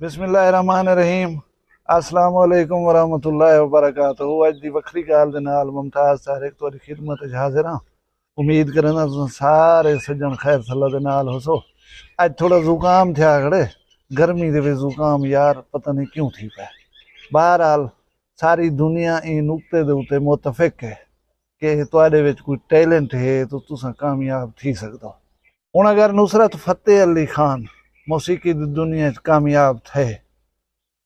बिस्मिल्लाहिर्रहमानिर्रहीम। अस्सलाम वालेकुम वरहमतुल्लाहि वबरकातुहू। अज दी वक्री गाल दे नाल मुमताज़ तारिक तुहाडी खिदमत च हाज़िर हां। उम्मीद करना तुसीं सारे सज्जन खैर सल्ला दे नाल होसो। अज थोड़ा जुकाम थिया खड़े, गर्मी दे विच जुकाम यार पता नहीं क्यों थी पै। बहरहाल सारी दुनिया इन नुक्ते दे उत्ते मुतफिक है कि तुहाडे विच कोई टैलेंट है तो तुसां कामयाब थी सकदो। हुण अगर नुसरत फतेह अली खान मौसीकी दी दुनिया च कामयाब थे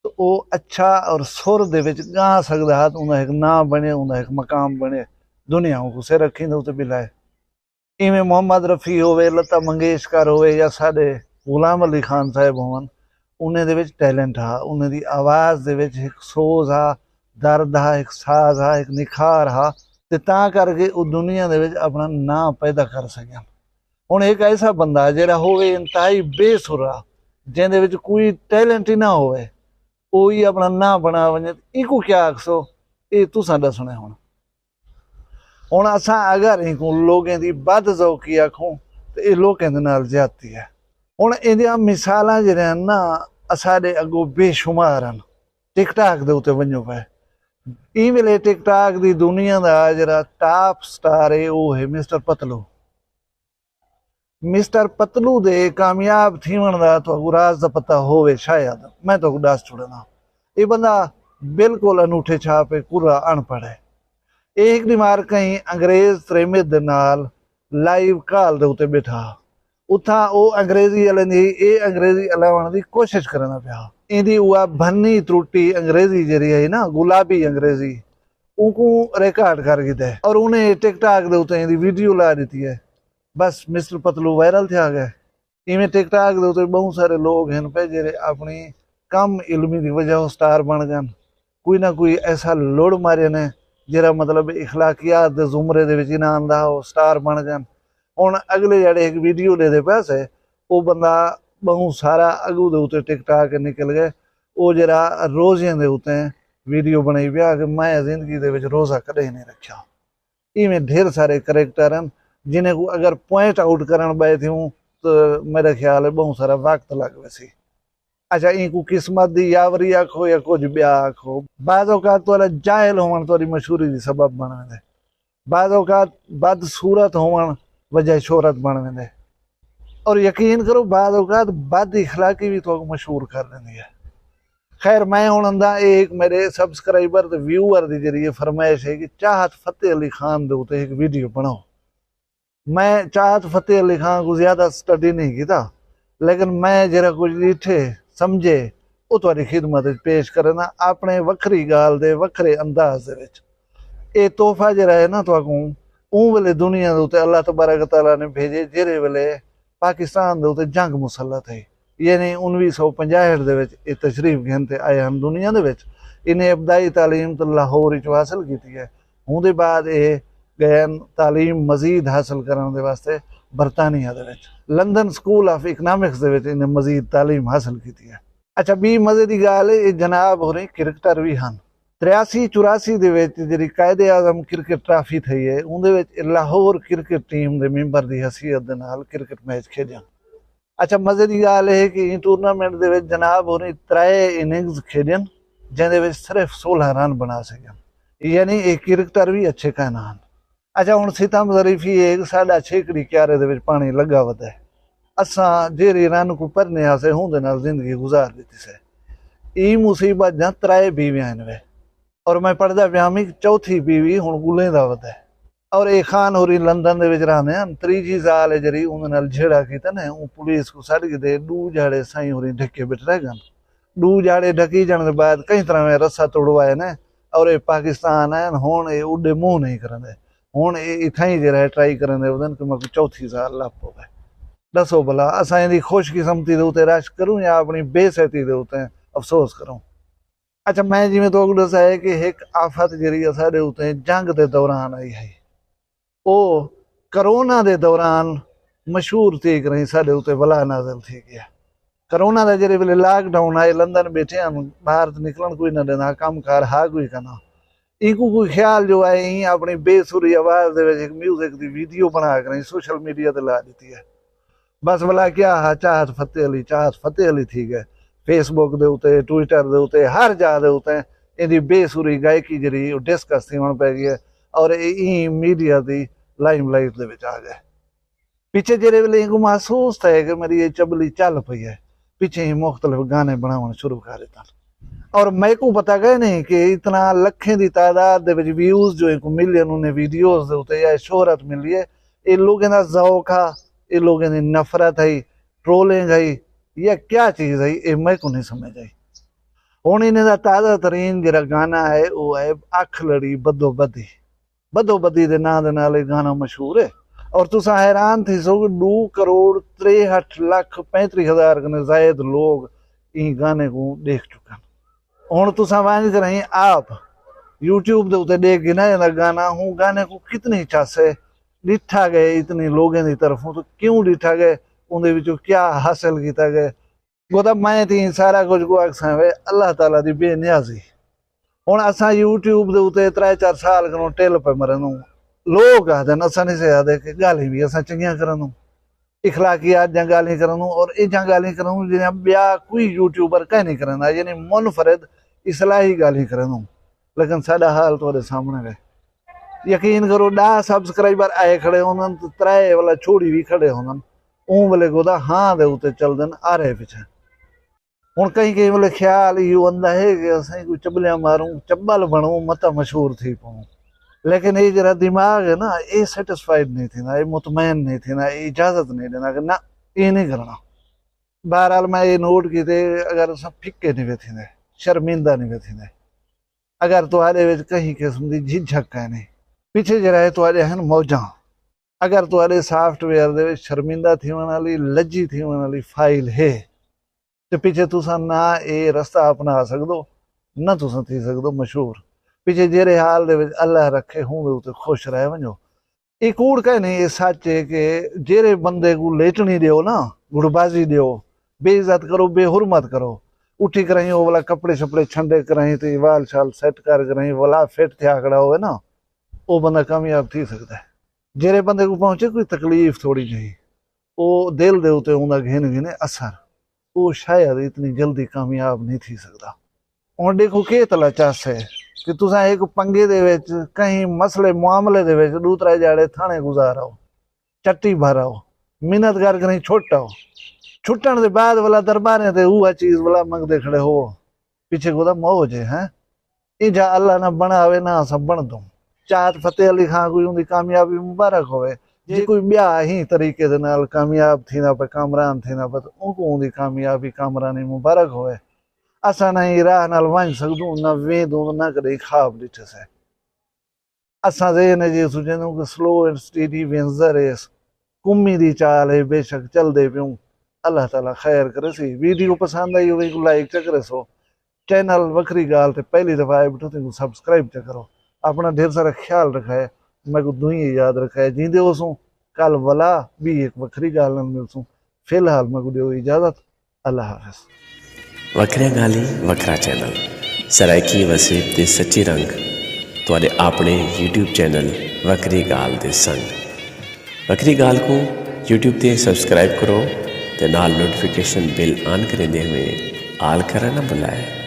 तो वो अच्छा और सुर दे विच गा सकदा हा, उन्दा एक नाम बने, उन्दा एक मकाम बने, दुनिया को सिर रखी दे उत्ते बिलाए। इवें मोहम्मद रफ़ी होवे, लता मंगेशकर होवे या साडे गुलाम अली खान साहब होवन, उन्हें दे विच टैलेंट हा, उन्हें दी आवाज़ दे विच एक सोज हा, दर्द हा, एक साज हा, एक निखार हा, ते तां करके वो दुनिया दे विच अपना नाम पैदा कर सकन। हुण एक ऐसा बंदा जिहड़ा होवे इंतहाई बेसुरा, जिहदे विच कोई टैलेंट ही ना होवे, वो ही अपना नाम बना वञे, इको क्या आखसो, ये तुसां दसना है। हुण असां अगर इको लोगें दी बदज़ौकी आखूं तो ये लोकें दे नाल ज्यादती है। हुण इहदियां मिसालां जिहड़ियां ना साडे अगों बेशुमार हन। टिकटाक दे उत्ते वञो पए, ई वेले टिकटाक दी दुनिया दा जिहड़ा टॉप स्टार है वो है मिस्टर पतलू। मिस्टर पतलू दे कामयाब थीवण दा तुहानू राज दा पता होवे शायद, मैं तुहानू दस छुड़ना। ये बंदा बिल्कुल अनूठे छाप है, पूरा अनपढ़ है। एक दिमार कहीं अंग्रेज प्रेमित दे नाल लाइव कॉल दे उत्ते बैठा, उथा वो अंग्रेजी वाले दी ये अंग्रेजी अलावण दी कोशिश करना पिया। इंदी उहा भन्नी त्रुटी अंग्रेजी जरी है ना, गुलाबी अंग्रेजी, उनको रिकॉर्ड कर गिते और उन्हें टिकटॉक दे उत्ते इंदी वीडियो ला दी है। बस मिस्टर पतलू वायरल थे आ गए। इवें टिकटॉक दे उत्ते बहुत सारे लोग हैं पे जेरे अपनी कम इल्मी की वजह स्टार बन गए। कोई ना कोई ऐसा लोड़ मारे ने जेरा मतलब इखलाकियात दे जुमरे दे विच ना आंदा हो, स्टार बन गए। हुण अगले जड़े एक वीडियो ले दे पैसे वो बंदा बहुत सारा अगू दे उत्ते टिकटॉक निकल गए। वो जरा रोज़ियां दे उत्ते वीडियो बनाई पिया कि मैं जिंदगी दे विच रोज़ा कदे नहीं रखा। इवें ढेर सारे करैक्टर हैं जिन्हें को अगर पॉइंट आउट करन बैठे हूँ तो मेरा ख्याल है बहुत सारा वक्त लग वैसी। अच्छा, इनको किस्मत दी यावरी आखो या कुछ ब्या आखो, बाज़ औकात तो जाहिल होवन तोरी मशहूरी दी सबब बन वेंदे, बाज़ औकात बदसूरत होवन वजह शोहरत बन वेंदे, और यकीन करो बाज़ औकात बद इखलाकी भी तो मशहूर कर देंदी है। खैर मैं हुण एक मेरे सबसक्राइबर ते व्यूअर दी जरिए फरमाइश है कि चाहत फतेह अली खान दे उत्ते एक वीडियो बनाओ। मैं चाहत फतेह अली खान को ज्यादा स्टडी नहीं किया, लेकिन मैं जरा कुछ लिखे समझे वो तुहाडी खिदमत पेश करना अपने वखरी गाल दे वखरे अंदाज दे विच। ये तोहफा जरा है ना तुहानू उं वेले दुनिया दे उत्ते अल्लाह तबारक तआला ने भेजे जेरे वेले पाकिस्तान दे उत्ते जंग मुसलत है, यानी 1965 दे विच ये तशरीफ घेन ते आए हैं दुनिया दे विच। इन्हें इब्तदाई तालीम तो लाहौर विच हासिल की है। उहदे बाद ये गए तालीम मजीद हासिल करने दे वास्ते बरतानिया दे विच लंदन स्कूल ऑफ इकनॉमिक्स दे विच इन्हें मजीद तालीम हासिल की है। अच्छा, बी मजे की गाल है जनाब हो रही क्रिकेटर भी हैं। 83-84 दे विच जिहड़ी कायदे आज़म क्रिकेट ट्राफी थी है उहदे विच लाहौर क्रिकेट टीम दे मैंबर की हैसियत दे नाल क्रिकेट मैच खेडिया। अच्छा, मजे की गाल है कि इन टूरनामेंट दे विच जनाब हो रही 3 इनिंग्स खेडियन जिहदे विच सिर्फ 16 रन बना सकन, यानी एक क्रिकेटर भी अच्छे कहना हैं। अच्छा, हुण सितम ज़रीफी एक 6.5 क्यारे दे विच पानी लगा वदा है। असां जेरी रन को भरने आसे हुंदे नाल जिंदगी गुजार दी से। ई मुसीबत जां 3 बीवियां वे और मैं पढ़दा पिया मी चौथी बीवी हुण गुलें दा वदा है। और ए खान होरी लंदन दे विच रहंदे हैं। त्रीजी साल है जरी उहदे नाल झेड़ा कीता ने उ पुलिस को छड्ड के दे 2 जाड़े साईं होरी ढके बिठ रह गन। 2 जाड़े ढकी जाने दे बाद कई तरह में रस्सा तोड़वाए ने और ये पाकिस्तान है हुण ये उडे मुंह नहीं करंदे। हुण इत्थां ही जरा ट्राई करन दे कि मैं चौथी साल लप होवे। दसो भला असां इहदी खुशकिस्मती दे उत्ते रश करूं या अपनी बेइज्जती दे उत्ते अफसोस करूं। अच्छा, मैं जिवें तुहानू दस्सिया है कि एक आफत जिहड़ी साडे उत्ते जंग दे दौरान आई है, वो करोना दे दौरान मशहूर थी रही साडे उत्ते बला नाज़िल थी गया। करोना दा जिहड़े वेले लॉकडाउन आए लंदन बैठे हैं, बाहर निकलन कोई ना देना, कम कार हा कोई करना। इनको कोई ख्याल जो है ही अपनी बेसुरी आवाज़ दे विच एक म्यूजिक दी वीडियो बना कर सोशल मीडिया ते ला दी है। बस भला क्या हा चाहत फतेह अली थी गए। फेसबुक दे उत्ते ट्विटर दे उत्ते हर जा दे उत्ते इहदी बेसुरी गायकी जिहड़ी ओह डिस्कस थीवण पै गई है और ई मीडिया दी लाइमलाइट दे विच आ गए। पिछे जेरे वेले इनको महसूस थे कि मेरी ये चबली चल पई है, पिछे ही मुख्तलिफ गाने बनावन शुरू कर दिता और मैं को पता गए नहीं कि इतना लखें दी तादाद दे विच व्यूज जो इनको मिलियन उन्हें वीडियोस दे उत्ते या शोहरत मिली है। ये लोगों का ज़ौक है, ये लोगों की नफरत है, ट्रोलिंग है या क्या चीज़ है, ये मैं को नहीं समझ आई। हुण इन्हें दा ताज़ा तरीन जिहड़ा गाना है वो है अख लड़ी बदो बदी। बदो बदी दे नां दे नाल गाना मशहूर है और तुसा हैरान थी सो 2,63,35,000 कने ज़ायद लोग ई गाने को देख चुके। हुण तुसा वंज करें आप यूट्यूब दे उत्ते देख गिना जांदा गाना हूँ गाने को कितनी चासे डिठा गए इतने लोगों की तरफों, तो क्यों डिठा गए, उनके विचों क्या हासिल किया गया। गोदा मैं थी सारा कुछ को अक्सा वे अल्लाह ताला दी बेनियाजी। हुण असां यूट्यूब दे उत्ते 3-4 साल कनो टिल पे मरनू, लोग आखदे असां नहीं से आखदे कि गाली भी असां चंगियां करनू, इखलाकियात जां गाली करनू और इजां गाली करनू जिहड़ियां ॿिया कोई यूट्यूबर कह नहीं करंदा, यानी मुनफरिद इस्लाही गाली करनू। लेकिन साडा हाल तुहाडे सामने है। यकीन करो 10 सबसक्राइबर आए खड़े होंदन तो 3 वाला छोड़ी भी खड़े होंदन, ऊं वाले गोदा हाँ दे उत्ते चलदन आ रहे पिछे। हुण कहीं वाले ख्याल इहो आंदा है कि असां कोई चबलियां मारूं, चब्बल बनूं, मता मशहूर थी पऊं। लेकिन ये जरा दिमाग है ना, ये सेटिस्फाइड नहीं थींदा, ये मुतमैन नहीं थींदा, ये इजाजत नहीं देना कि ना ये नहीं करना। बहरहाल मैं ये नोट कीते अगर असां फिक्के नहीं वे थींदे, शर्मिंदा नहीं वे थींदे, अगर तुहाडे विच कहीं किस्म दी झिझक है नहीं, पिछे जरा है तुहाडे हन मौजां, अगर तुहाडे सॉफ्टवेयर दे विच शर्मिंदा थीवण वाली लज्जी थीवण वाली फाइल है तो पिछे तुसा ना ये रास्ता अपना सकदो ना तुसा थी सकदो मशहूर। पिछे जेरे हाल दे विच अल्लाह रखे हूं दे उत्ते खुश रह वञो। ये कूड़ कह नहीं, ये सच है कि जेरे बंदे को लेटनी दियो ना, गुड़बाजी दियो, बेइज्जत करो, बेहुरमत करो, उठी कराई वो वाला कपड़े शपड़े छंडे कराई तो वाल शाल सेट कर कराई वाला फिट थे आकड़ा हो ना, वो बंदा कामयाब थी सकता है। जेरे बंदे को पहुंचे कोई तकलीफ थोड़ी जी, वो दिल दे उत्ते उंदा घिन घिने असर, वो शायद इतनी जल्दी कामयाब नहीं थी सकता। हुण देखो के तला चास है कि तुसा एक पंगे दे विच कहीं मसले मामले दे विच 2-3 जाड़े थाने गुजारो, चट्टी भराओ, मिन्नत कर कहीं छुटाओ, छुट्टन दे बाद वाला दरबारे ते उहा चीज वाला मंगदे खड़े हो, पीछे गोदा मौज है। इजा अल्लाह ना बनावे ना सब बन दो। चाहत फतेह अली खां कोई उनकी कामयाबी मुबारक होवे, जे कोई ब्या ही तरीके दे नाल कामयाब थींदा पे, कामरान थींदा पे, उनको उनकी कामयाबी कामरानी मुबारक होवे। असां ना ही राह नाल वंज सकदूं, ना वेंदूं, ना कदे ख्वाब ॾिठे से। असां ज़हन जी सोचंदूं कि slow and steady wins the race, कुम्मी दी चाल है, बेशक चलदे पियूं। अल्लाह ताला खैर करे सी। वीडियो पसंद आई होवे को लाइक च करे सो, चैनल वखरी गाल ते पहली दफा आए बैठो तो सब्सक्राइब च करो। अपना ढेर सारा ख्याल रखा है, मैं को दुई याद रखा है, जींदे होसूं कल वला भी एक वखरी गाल नाल मिलसूं। फिलहाल मैं को दियो इजाजत, अल्लाह हाफिज। वखरिया गाली वखरा चैनल सराइकी वसीब ते सच्ची रंग तुहाडे अपने यूट्यूब चैनल वखरी गाल दे संग। वखरी गाल को यूट्यूब ते सब्सक्राइब करो ते नाल नोटिफिकेशन बिल ऑन करेंदे हुए आल करना ना भुलाए।